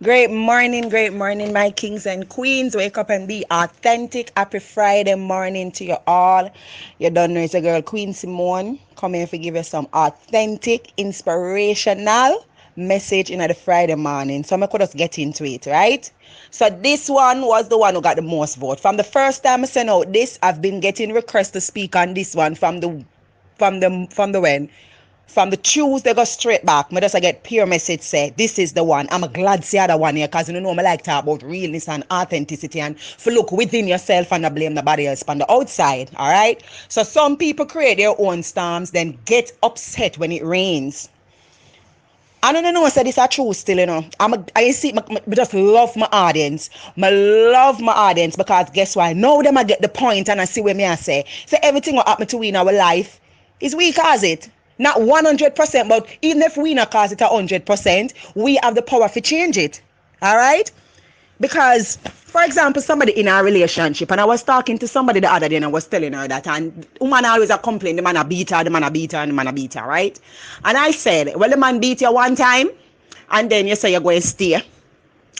Great morning, my kings and queens. Wake up and be authentic. Happy Friday morning to you all. You don't know it's a girl, Queen Simone. Come here to give you some authentic, inspirational message in the Friday morning. So I could just get into it, right? So this one was the one who got the most vote. From the first time I sent out this, I've been getting requests to speak on this one from the when from the Tuesday go straight back. Me just I get pure message say this is the one. I'm glad see other one here because you know me like talk about realness and authenticity and for look within yourself and not blame nobody else on the outside. Alright. So some people create their own storms, then get upset when it rains. I don't know. I said this are true still, you know. I see. I just love my audience. I love my audience because guess why? Now them I get the point and I see where me I say. So everything what happen to we in our life is we cause it. Not 100%, but even if we not cause it 100%, we have the power to change it. All right? Because, for example, somebody in a relationship, and I was talking to somebody the other day, and I was telling her that, and woman always a complain, the man a beat her, the man a beat her, and the man a beat her, right? And I said, well, the man beat you one time, and then you say you're going to stay.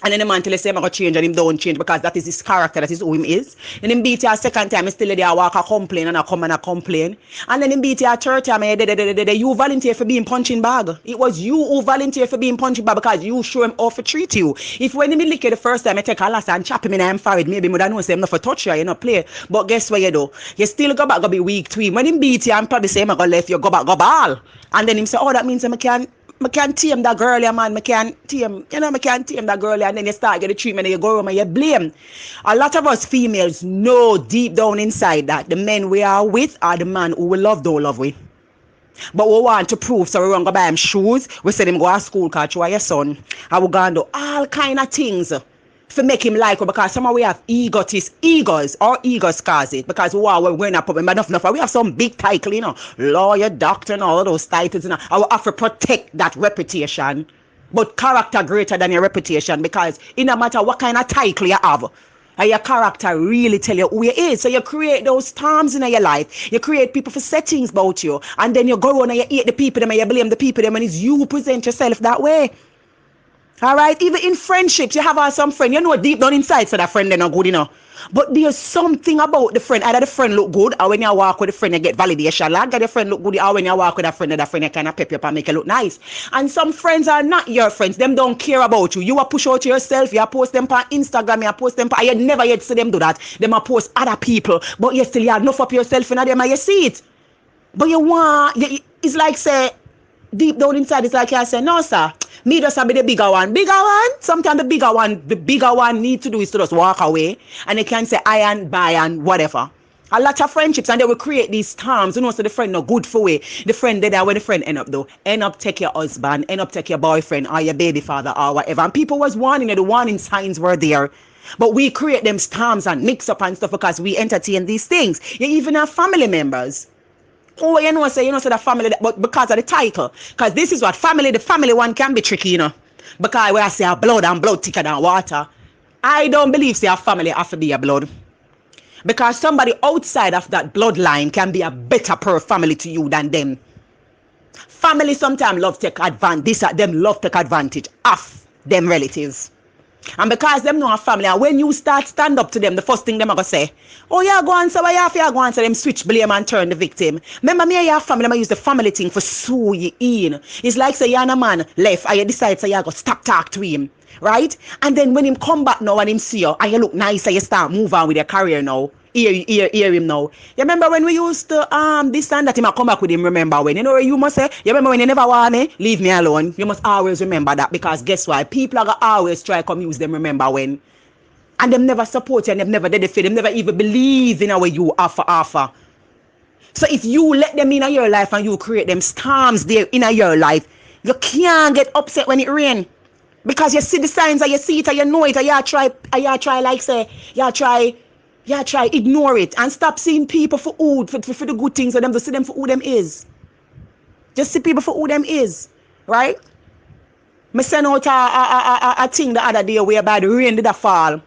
And then the man tell you say I'm going to change and him don't change because that is his character, that is who him is. And him beat you a second time, he still there walk a complain and I come and I complain. And then him beat you a third time and you volunteer for being punching bag. It was you who volunteered for being punching bag because you show him how to treat you. If when him lick you the first time, I take a last and chop him in the forehead, maybe I don't say him not for touch you, you not play. But guess what you do? You still go back, go be weak to him. When him beat you and probably say I'm going to left you, go back, go ball. And then him say, oh, that means I can't tame that girl, man. I can't tame that girl, and then you start get the treatment and you go home and you blame. A lot of us females know deep down inside that the men we are with are the man who we love, don't love we. But we want to prove, so we run go buy him shoes, we send him go to school, cause you are your son. And we go and do all kind of things to make him like us because some of we have egos cause it because we're not problem enough. We have some big title, you know, lawyer, doctor, and all of those titles, you know. And we have to protect that reputation. But character greater than your reputation because it no matter what kind of title you have, and your character really tell you who you is. So you create those terms in your life. You create people for settings about you. And then you go on and you hate the people them and you blame the people them and it's you who present yourself that way. All right, even in friendships, you have some friend, you know deep down inside, so that friend they're not good enough. But there's something about the friend, either the friend look good, or when you walk with the friend, you get validation. Like the friend look good, or when you walk with a friend, you kind of pep you up and make you look nice. And some friends are not your friends, them don't care about you. You are push out yourself, you post them on Instagram, you post them, you never yet see them do that. Them are post other people, but you still have enough of yourself in them and you see it. But you want, it's like say, deep down inside, it's like you say, no sir, me just be the bigger one. Sometimes the bigger one need to do is to just walk away and they can say I and buy and whatever. A lot of friendships and they will create these terms, you know, so the friend not good for way. The friend there where the friend end up though. End up take your husband, end up take your boyfriend or your baby father or whatever. And people was warning you, the warning signs were there. But we create them terms and mix up and stuff because we entertain these things. You even have family members. Oh, say the family, but because of the title. Because this is what the family one can be tricky, you know. Because when I say blood and blood thicker than water, I don't believe say a family have to be a blood. Because somebody outside of that bloodline can be a better per family to you than them. Family sometimes love take advantage, them love take advantage of them relatives. And because them know a family, and when you start stand up to them, the first thing them are going to say, oh yeah, go on, so why you go on, so them switch blame and turn the victim. Remember me and your family, I use the family thing for sue you in. It's like say you're a man left, and you decide so you go stop talk to him, right? And then when him come back now and him see you, and you look nice, and you start move on with your career now. Hear him now. You remember when we used to this and that him come back with him, remember when? You know you must say, you remember when you never want me? Leave me alone. You must always remember that because guess why? People are gonna always try to come use them, remember when? And them never support you and them never did it for them, never even believe in how you offer. So if you let them in your life and you create them storms there in your life, you can't get upset when it rains. Because you see the signs and you see it and you know it and you try like say, try ignore it and stop seeing people for who for the good things of them, to see them for who them is. Just see people for who them is, right? Me send out a thing the other day whereby the rain did a fall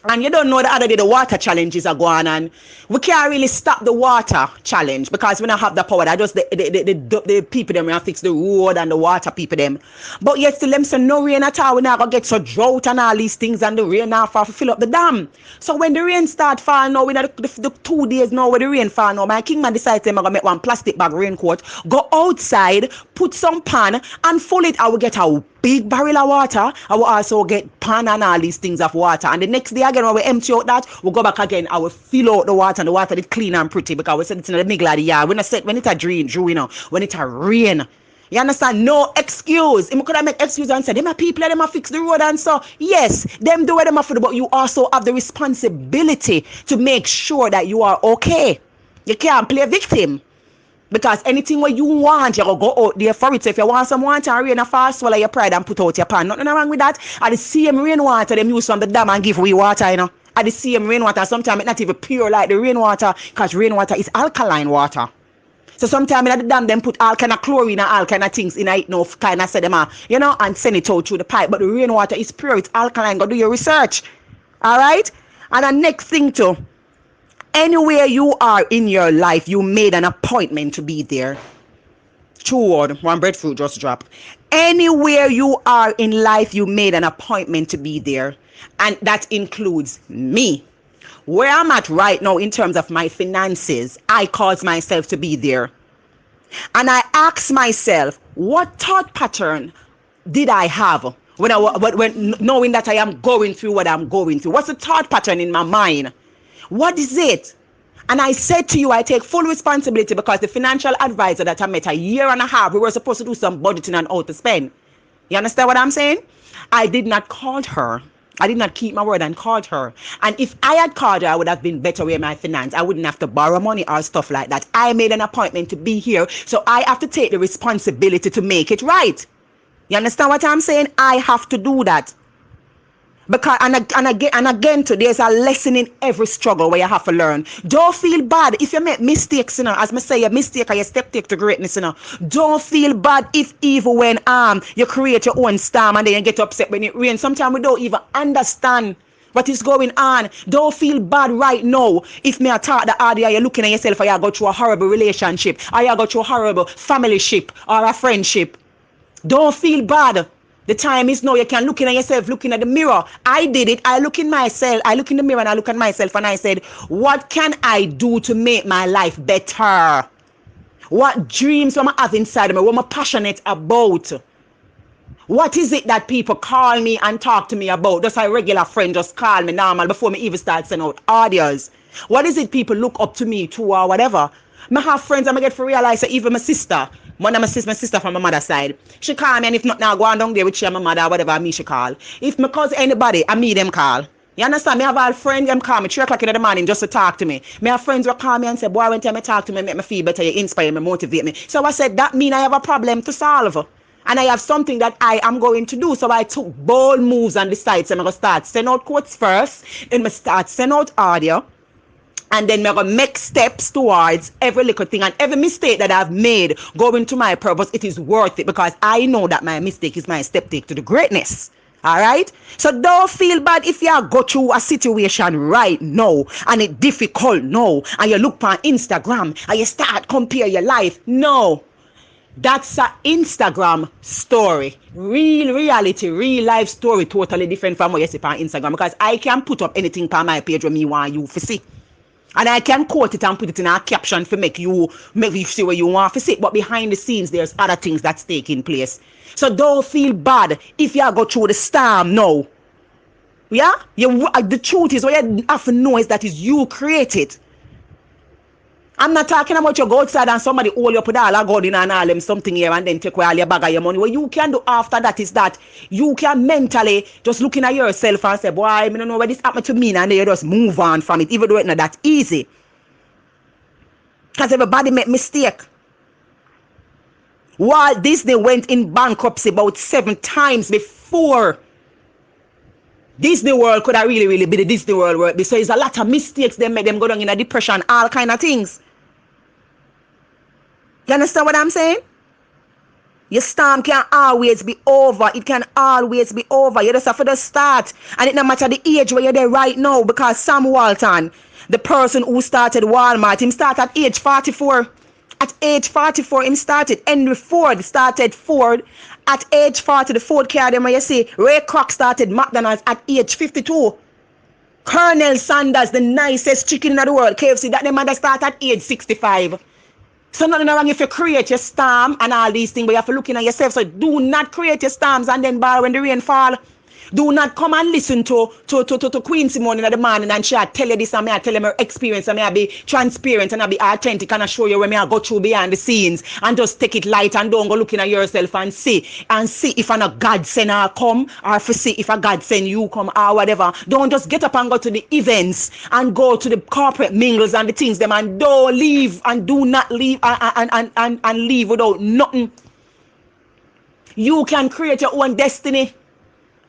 And you don't know the other day the water challenges are going on. We can't really stop the water challenge because we don't have the power. That just the people them and fix the road and the water people them. But yet still them say no rain at all. We not gonna get so drought and all these things and the rain now for fill up the dam. So when the rain start falling now, we the 2 days now where the rain fall now, my king man decides I'm gonna make one plastic bag raincoat, go outside, put some pan and full it. I will get a big barrel of water. I will also get pan and all these things of water. And the next day again, when we empty out that, we'll go back again. I will fill out the water, and the water is clean and pretty because we said it's in the middle of the yard. When I said when it's a drew, you know, when it's a rain. You understand? No excuse. Him could have make excuse and say, them are people, them are fix the road and so. Yes, them do what them are for, but you also have the responsibility to make sure that you are okay. You can't play victim. Because anything what you want, you go out there for it. So if you want some water and rain, a fast swallow your pride and put out your pan. Nothing wrong with that. At the same rainwater them use from the dam and give away water, you know. At the same rainwater, sometimes it's not even pure like the rainwater, because rainwater is alkaline water. So sometimes in the dam them put all kind of chlorine and all kind of things in it, no kind of say them, you know, and send it out through the pipe. But the rainwater is pure, it's alkaline. Go do your research. Alright? And the next thing too. Anywhere you are in your life, you made an appointment to be there. True word, one breadfruit just dropped. Anywhere you are in life, you made an appointment to be there. And that includes me. Where I'm at right now in terms of my finances, I caused myself to be there. And I asked myself, what thought pattern did I have when knowing that I am going through what I'm going through? What's the thought pattern in my mind? What is it? And I said to you, I take full responsibility because the financial advisor that I met a year and a half, we were supposed to do some budgeting and how to spend. You understand what I'm saying? I did not call her. I did not keep my word and called her. And if I had called her, I would have been better with my finance. I wouldn't have to borrow money or stuff like that. I made an appointment to be here, so I have to take the responsibility to make it right. You understand what I'm saying? I have to do that. Because and again today there's a lesson in every struggle where you have to learn. Don't feel bad if you make mistakes, you know. As I say, a mistake or your step take to greatness, you know. Don't feel bad if even when you create your own storm and then you get upset when it rains. Sometimes we don't even understand what is going on. Don't feel bad right now if me attack the audio, you're looking at yourself or you go through a horrible relationship or you go through a horrible family ship or a friendship. Don't feel bad. The time is now. You can look at yourself, looking at the mirror. I did it. I look in myself. I look in the mirror and I look at myself and I said, what can I do to make my life better? What dreams am I have inside of me? What am I passionate about? What is it that people call me and talk to me about? Just a regular friend just call me normal before me even start sending out audios. What is it people look up to me to or whatever? I have friends and I get to realize that even my sister, one of my sister from my mother's side, she call me, and if not now, go on down there with she and my mother, whatever me she call. If me cause anybody, I me them call. You understand? Me have all friends them call me 3 o'clock in the morning just to talk to me. Me have friends who call me and say, boy, when time you talk to me, make me feel better, you inspire me, motivate me. So I said, that mean I have a problem to solve. And I have something that I am going to do. So I took bold moves and decided so I'm going to start send out quotes first, then I start send out audio. And then I'm going to make steps towards every little thing and every mistake that I've made going to my purpose. It is worth it because I know that my mistake is my step take to the greatness. All right. So don't feel bad if you go through a situation right now and it's difficult now and you look on Instagram and you start compare your life. No. That's an Instagram story. Real reality, real life story, totally different from what you see on Instagram because I can put up anything on my page when me want you to see. And I can quote it and put it in a caption to make you see what you want to see. But behind the scenes, there's other things that's taking place. So don't feel bad if you go through the storm now. Yeah? The truth is, what you have to know is that is you created. I'm not talking about you go outside and somebody hold you up with all a gun in and all them something here and then take away all your bag of your money. What you can do after that is that you can mentally just looking at yourself and say, boy, I don't know what this happened to me, and then you just move on from it, even though it's not that easy. Because everybody make mistake. Walt Disney went in bankruptcy about 7 times before Disney World could have really be the Disney World. So it's a lot of mistakes they make them go down in a depression, all kind of things. You understand what I'm saying? Your storm can always be over. It can always be over. You just have to start. And it no matter the age where you're there right now, because Sam Walton, the person who started Walmart, him started at age 44. At age 44, him started. Henry Ford started Ford at age 40. The Ford car, them where you see, Ray Kroc started McDonald's at age 52. Colonel Sanders, the nicest chicken in the world, KFC, that them mother start at age 65. So nothing wrong if you create your storm and all these things, but you have to look in at yourself. So do not create your storms and then borrow when the rain fall. Do not come and listen to Queen Simone in the morning and she'll tell you this and me I tell you my experience and me I be transparent and I be authentic and I show you when me I go through behind the scenes and just take it light and don't go looking at yourself and see if a God send her come or if see if a God send you come or whatever. Don't just get up and go to the events and go to the corporate mingles and the things them and don't leave and do not leave and leave without nothing. You can create your own destiny.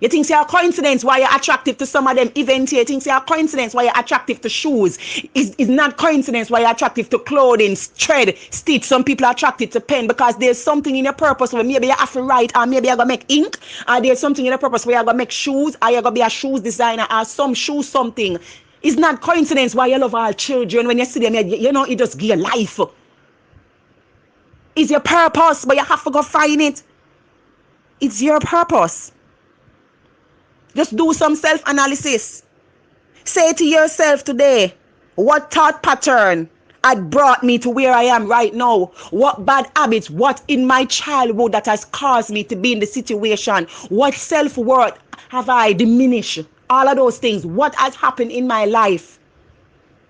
You think it's a coincidence why you're attractive to some of them events here. You think it's a coincidence why you're attractive to shoes. It's not coincidence why you're attractive to clothing, thread, stitch. Some people are attracted to pen because there's something in your purpose where maybe you have to write or maybe you're going to make ink. Or there's something in your purpose where you're going to make shoes or you're going to be a shoes designer or some shoe something. It's not coincidence why you love all children. When you see them, you know, it just give you life. It's your purpose, but you have to go find it. It's your purpose. Just do some self-analysis. Say to yourself today, what thought pattern had brought me to where I am right now? What bad habits, what in my childhood that has caused me to be in the situation? What self-worth have I diminished? All of those things. What has happened in my life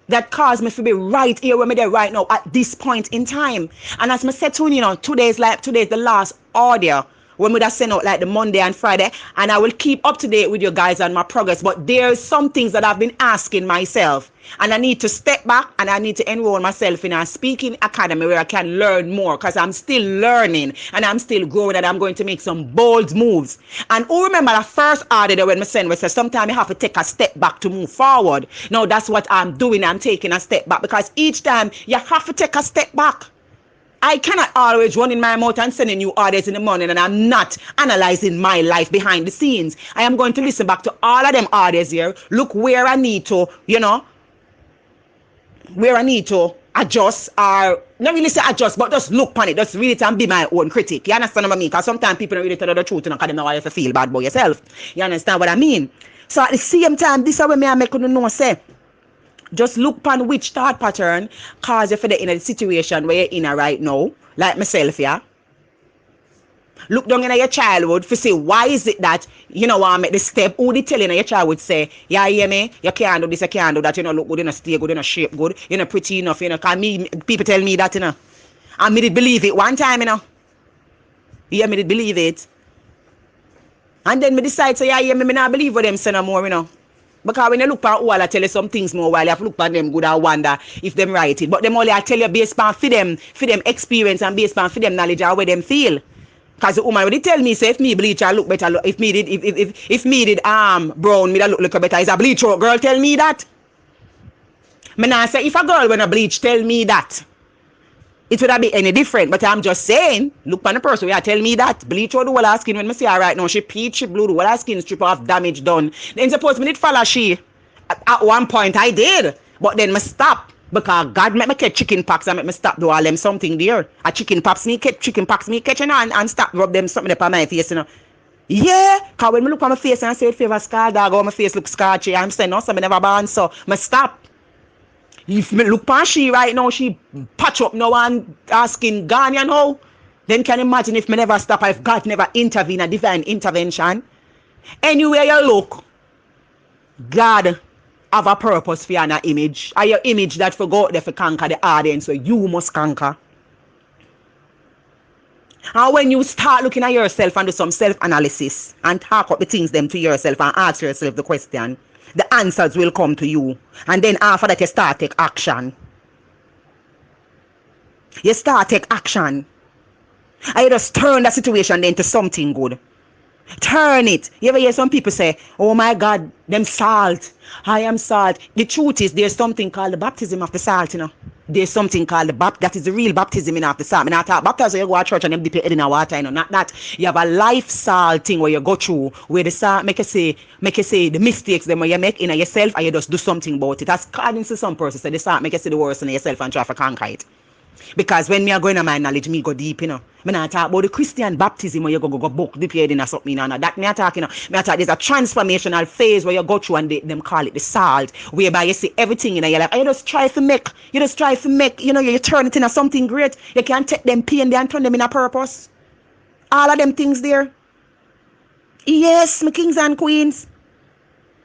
that caused me to be right here where I'm there right now at this point in time? And as I said to you, today's the last audio when we just send out like the Monday and Friday, and I will keep up to date with you guys on my progress. But there's some things that I've been asking myself, and I need to step back and I need to enroll myself in a speaking academy where I can learn more, because I'm still learning and I'm still growing, and I'm going to make some bold moves. And remember the first order when I send we said sometimes you have to take a step back to move forward. Now that's what I'm doing. I'm taking a step back, because each time you have to take a step back. I cannot always run in my mouth and sending you orders in the morning and I'm not analyzing my life behind the scenes. I am going to listen back to all of them orders here. Look where I need to, where I need to adjust, or not really say adjust, but just look on it. Just read it and be my own critic. You understand what I mean? Because sometimes people don't really tell the truth, because they know how you feel bad about yourself. You understand what I mean? So at the same time, this is what I make you know, say. Just look upon which thought pattern cause you for the in a situation where you're in right now, like myself, yeah. Look down in your childhood to see why is it that want to make the step. Who they tell you your child would say, yeah, hear me, you can't do this, you can't do that, look good, stay good, shape good, pretty enough, cause people tell me that, and me did believe it one time, Yeah, me did believe it. And then me decide, so yeah, me not believe what them say no more, Because when you look at all, I tell you some things more while you have to look at them good and wonder if them right it. But them only I tell you based on for them experience and based on for them knowledge or where them feel. Because the woman would tell me, say if me bleach I look better, if me did brown, me that look better. Is a bleach girl tell me that? Me not say if a girl when a bleach tell me that, it would not be any different. But I'm just saying, look on the person where tell me that. Bleach out the whole skin when I see her right now. She peach, she blue, the whole skin strip off, damage done. Then suppose me did follow she. At one point I did. But then me stop. Because God make me catch chicken pox and make me stop do all them something there. A chicken pox me catch, and stop rub them something up on my face, Yeah, because when me look on my face and I say it favor scar dog or my face look scorchy, I'm saying no, so me never born, so me stop. If me look past she right now, she patch up now and asking gone, then can you imagine if me never stop, if God never intervene, a divine intervention. Anywhere you look, God have a purpose for your image. Or your image that forgot there for conquer the audience, so you must conquer. And when you start looking at yourself and do some self-analysis and talk up the things them to yourself and ask yourself the question, the answers will come to you. And then after that, you start take action. You start take action. And you just turn that situation then to something good. Turn it. You ever hear some people say, oh my God, them salt. I am salt. The truth is there's something called the baptism of the salt, There's something called the baptism. That is the real baptism in after start. I not talk baptism you go to church and them dip your head in a water, you know. Not that. You have a lifestyle thing where you go through where the start make you say the mistakes them where you make in yourself and you just do something about it. That's according to some persons. So they start make you see the worst in yourself and try to conquer it. Because when me are going to my knowledge, me go deep, you know. Me not talk about the Christian baptism where you go book dip your head in or something, you know. That me are talking, you know. Me are talk there's a transformational phase where you go through and them call it the salt, whereby you see everything in your life. And you just try to make, you know, you turn it into something great. You can take them pain there and turn them in a purpose. All of them things there. Yes, my kings and queens.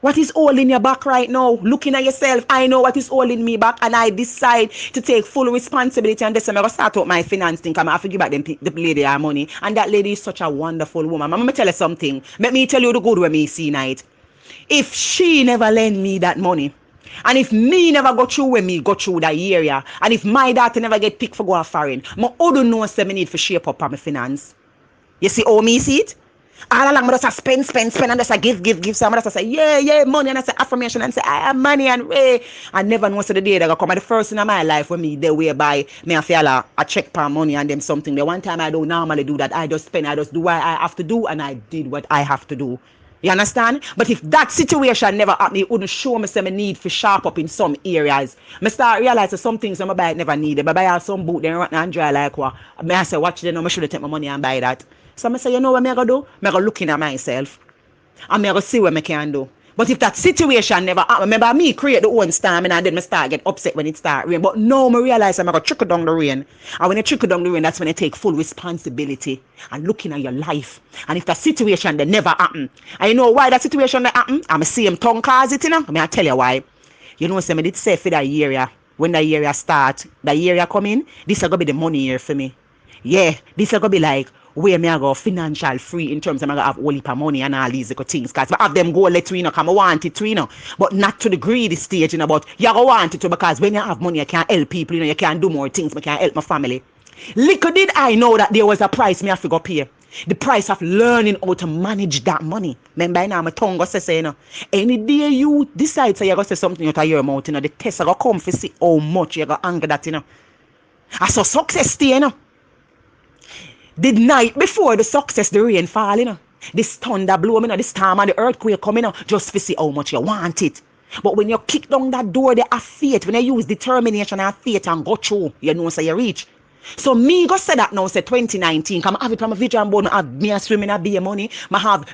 What is holding your back right now? Looking at yourself, I know what is holding me back, and I decide to take full responsibility. And this I'm gonna start out my finance thing. I'm gonna give back them the lady her money, and that lady is such a wonderful woman. I'm gonna tell you something. Let me tell you the good way me see night. If she never lend me that money, and if me never go through when me go through that area, and if my daughter never get picked for going foreign, my other know say me need for shape up on my finance. You see how me see it? All along, I just spend, and just give. So I just say, yeah, money, and I say affirmation, and say, I have money, and I never know so the day that I come. The first thing in my life when me the whereby me I feel a check per money and them something. The one time I don't normally do that, I just spend, I just do what I have to do, and I did what I have to do. You understand? But if that situation never happened, it wouldn't show me some need for sharp up in some areas. I start realizing some things I buy never need. I buy some boot, then rotten and dry like what. I say, watch them, I should take my money and buy that. So I say, you know what I'm going to do? I'm going to look in at myself. I'm going to see what I can do. But if that situation never happen, remember me create the own storm and then I start get upset when it start rain. But now I realize I'm going to trickle down the rain. And when you trickle down the rain, that's when you take full responsibility and looking at your life. And if that situation they never happen, and you know why that situation that happen? I'm see him tongue cause it, you know. I tell you why. You know, so I did say for that area, when that area start, that area come in, this is going to be the money year for me. Yeah, this is going to be like, where me I go financial free in terms of I have whole heap of money and all these things. Because I have them go let you know, because I want it to, you know. But not to the greedy stage, you know, but you go want it to, because when you have money, you can help people, you know, you can do more things, but you can help my family. Little did I know that there was a price me have to go pay. The price of learning how to manage that money. Remember now my tongue goes to say, you know, any day you decide say you're going to say something out of your mouth, you know, the test are going to come to see how much you're going to anger that, you know. I saw success stay, you know. The night before the success, the rain fall, you know. This thunder blow, you know, the storm and the earthquake come, you know, just to see how much you want it. But when you kick down that door, they have faith. When you use determination and faith and go through, you know, so you reach. So me go say that now, say 2019, come have it from a vision board, me a swim in a beer money,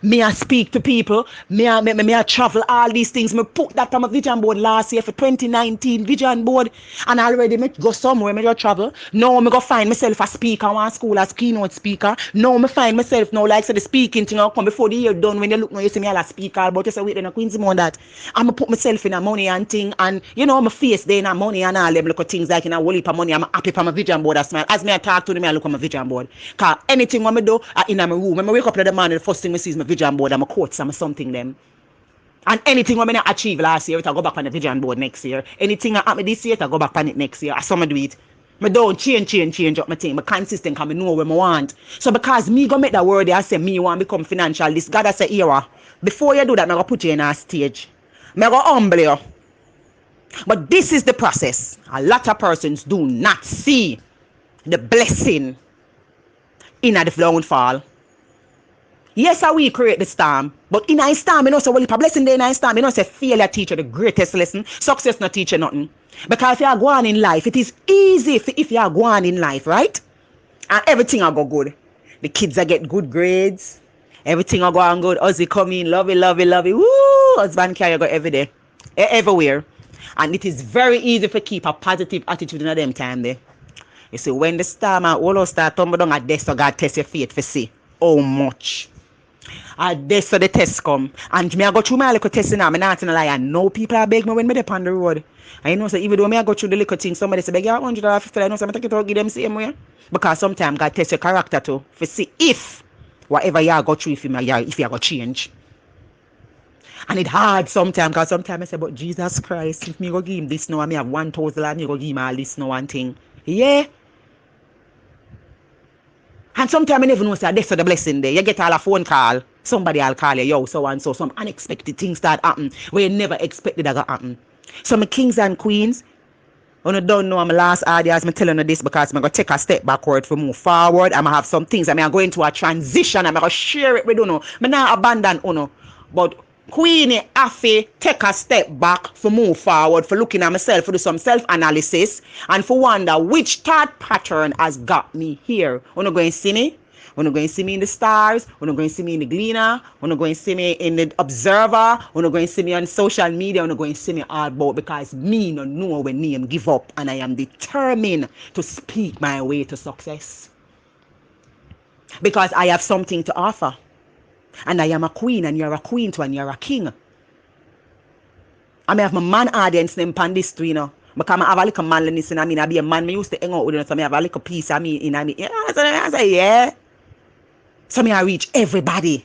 me a speak to people, me a travel, all these things. Me put that from a vision board last year for 2019 vision board, and already me go somewhere, me go travel. Now me go find myself a speaker, one school as keynote speaker. Now me find myself now like say the speaking thing will come before the year done. When you look now, you see me as a speaker, but you say wait then a Queen's more that. I'm put myself in a money and thing, and you know my face there in a money and all them little things like in a whole heap of money. I'm happy from a vision board as smile. As me I talk to them, I look at my vision board. Cause anything when I do in my room, when I wake up in the morning, the first thing I see is my vision board and my quotes and something them. And anything when I achieve last year, I go back on the vision board next year. Anything I happen this year, I go back on it next year. I some do it. I don't change up my thing. I'm consistent because I know what I want. So because me go make that word I say me want to become financial. This God I say here. Before you do that, I'm going to put you in a stage. I'm going to humble you. But this is the process. A lot of persons do not see the blessing in the downfall. Yes, I will create the storm, but in a storm, you know, so well, if a blessing there in a storm, you know, say failure teach you the greatest lesson, success not teach you nothing. Because if you are going in life, it is easy if you are going in life, right? And everything will go good. The kids will get good grades, everything will go on good. Ozzy come in, love it. Woo! Husband carry go every day, everywhere. And it is very easy to keep a positive attitude in them time there. You see, when the storm and all of start tumble down at death, so God test your faith for see how much. At death, so the test come. And me I go through my little testing now, I'm not in a lie. And no people are beg me when me up on the road. And you know, so even though me I go through the little thing, somebody say, beg you $150, I know, so I take it out, give them same way. Because sometimes God test your character too, for see if whatever you go through, if you go change. And it hard sometimes, because sometimes I say, but Jesus Christ, if me go give him this now, and me have 1,000 and you go give him all this now one thing. Yeah. And sometimes I never know say that's the blessing there. You get all a phone call, somebody will call you, yo, so and so, some unexpected things start happen where you never expected that to happen. So my kings and queens, When you don't know, I'm last audience, I'm telling you this because I'm going to take a step backward for move forward. I'm going to have some things. I'm going to go into a transition. I'm going to share it with you. I'm not abandon you. But Queenie have to take a step back for move forward, for looking at myself, for do some self-analysis, and for wonder which thought pattern has got me here. You going to see me? When you're going to see me in the stars, when you're going to see me in the Gleaner, when you're going to see me in the Observer, when you're going to see me on social media, when you're going to see me all about, because me no know when name give up, and I am determined to speak my way to success. Because I have something to offer. And I am a queen, and you're a queen too, and you're a king. I may have my man audience name pan this too, you know. Because I have a little manliness in me. I be a man, I used to hang out with you, so I have a little piece of me in me. You know, so I say, yeah. So I reach everybody.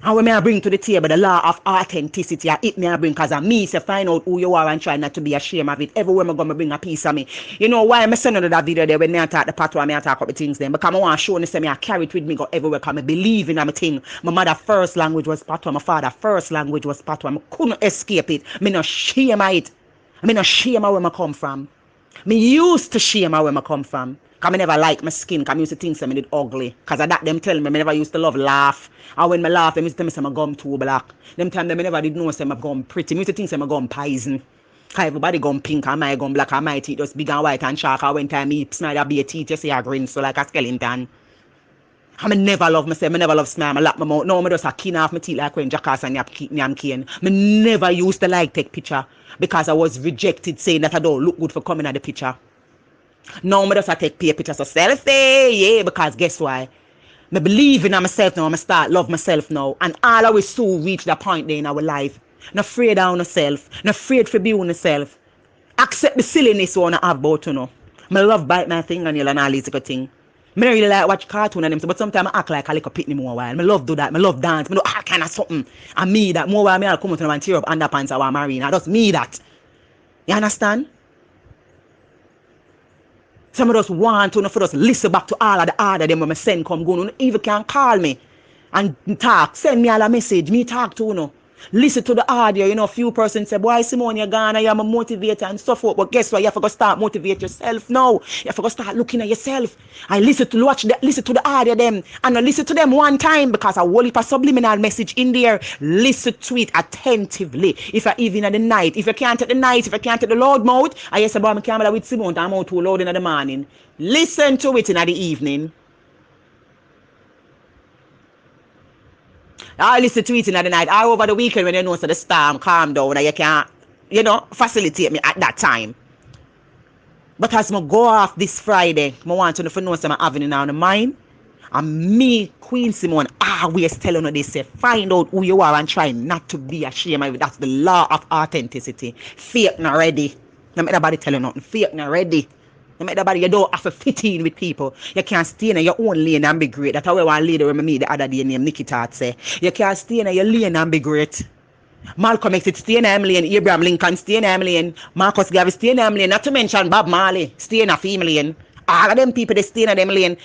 And when I bring to the table the law of authenticity, it me I bring because of me to find out who you are and try not to be ashamed of it. Everywhere I go, I bring a piece of me. You know why I'm sending that video there when I talk the part where I talk about the things then? Because I want to show me I carry it with me go everywhere because I believe in my thing. My mother first language was patois, my father first language was patois. I couldn't escape it. I not shame of it. I not shame of where I come from. Me used to shame where I come from. Because I never like my skin. Because I used to think I did ugly. Because of that, them tell me I never used to love laugh. And when I laugh, them used to tell me I'm gum too black. Them time them I never did know I'm gum pretty. I used to think I'm gum poison. Because everybody gum pink and my gum black and my teeth just big and white and sharp. And when time me smile a be teeth, you see a grin so like a skeleton. I never love myself. I never love smile. I lap my mouth. No, I just a kin off my teeth like when Jackass and Yam Cane. I never used to like take picture. Because I was rejected saying that I don't look good for coming at the picture. Now I just take pictures of selfie, yeah, because guess why? I believe in myself now, I start love myself now. And all of us so reach that point there in our life. Not afraid of yourself, not afraid for being yourself. Accept the silliness you want to have about you know. I love bite my fingernail and all these good things. I don't really like watch cartoon and them, but sometimes I act like a little pitney more while. I love do that, I love dance, I do all kind of something. And me that more while I come out and tear up underpants or marine. That's me that. You understand? Some of us want to for us listen back to all of the order them when I send come go. Even can call me and talk. Send me all a message. Me talk to you know. Listen to the audio. You know, a few persons say, boy, Simone, you're gone. I'm a motivator and so forth. But guess what? You have to go start motivate yourself now. You have to go start looking at yourself. I listen to the audio them. And I listen to them one time because I will leave a subliminal message in there. Listen to it attentively. If I even at the night, if you can't at the night, if you can't at the loud mouth, I yes about my camera with Simone, I'm out too loud in the morning. Listen to it in the evening. I listen to it in the night. I over the weekend when you know so the storm calm down and you can't, you know, facilitate me at that time. But as I go off this Friday, I want to know some having in the mind. And me, Queen Simone, always telling you this, say, find out who you are and try not to be ashamed of it. That's the law of authenticity. Fake not ready. No matter nobody telling you nothing. Fake not ready. No matter nobody, you don't have to fit in with people. You can't stay in your own lane and be great. That's how one lady when I meet the other day named Nikki Tart say. You can't stay in your lane and be great. Malcolm X stay in him lane. Abraham Lincoln stay in him lane. Marcus Garvey stay in him lane. Not to mention Bob Marley stay in a female lane. All of them people they stay in them lane.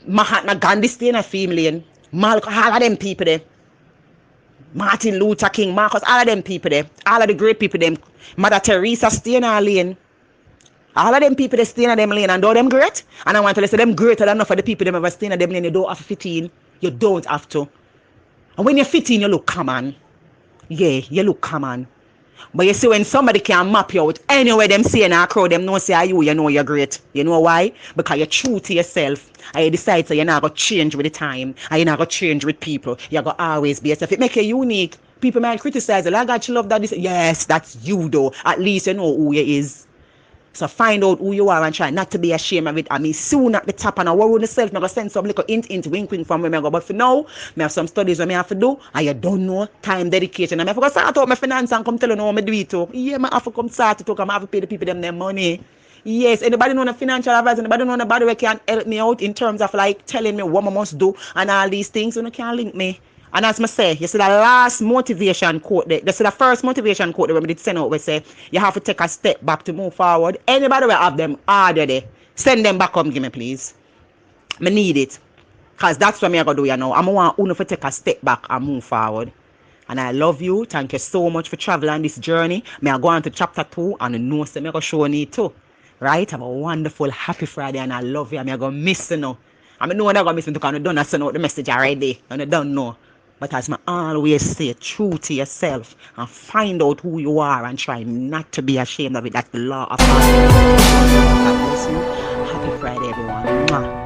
Mahatma Gandhi stay in a female lane. Malcolm, all of them people there. Martin Luther King, Marcus, all of them people there. All of the great people them. Mother Teresa stay in her lane. All of them people they stay in them lane and do them great. And I want to say them greater than enough of the people them ever stay in them lane. You don't have to fit in. You don't have to. And when you fit in, you look common. Yeah, you look common. But you see when somebody can map you out, anyway them say in a crowd, them know say you know you're great. You know why? Because you're true to yourself. And you decide so you're not going to change with the time. And you're not going to change with people. You're going to always be yourself. It make you unique. People might criticize you. Like, God, you love that. Yes, that's you though. At least you know who you is. So find out who you are and try not to be ashamed of it. I mean, soon at the top and I worry myself, I'm going to send some little hint, wink from where I go. But for now, I have some studies that I have to do. And you don't know time dedication. And I have to start out my finance and come tell you how I do it too. Yeah, I have to come start to talk. I have to pay the people them their money. Yes, anybody know a financial advisor? Anybody know anybody who can help me out in terms of like telling me what I must do and all these things? You can link me. And as I say, you see the last motivation quote there. This is the first motivation quote that we did send out. We say you have to take a step back to move forward. Anybody will have them already. Send them back up, give me please. I need it. Because that's what I'm going to do, you know. I want to take a step back and move forward. And I love you. Thank you so much for traveling this journey. May I go on to chapter 2 and you know say me go show you too. Right? Have a wonderful happy Friday and I love you. I'm gonna miss you now. I know I'm gonna miss you because you don't send out the message already. And you don't know. But as I always say, true to yourself and find out who you are and try not to be ashamed of it. That's the law of God. God bless you. Happy Friday, everyone. Mwah.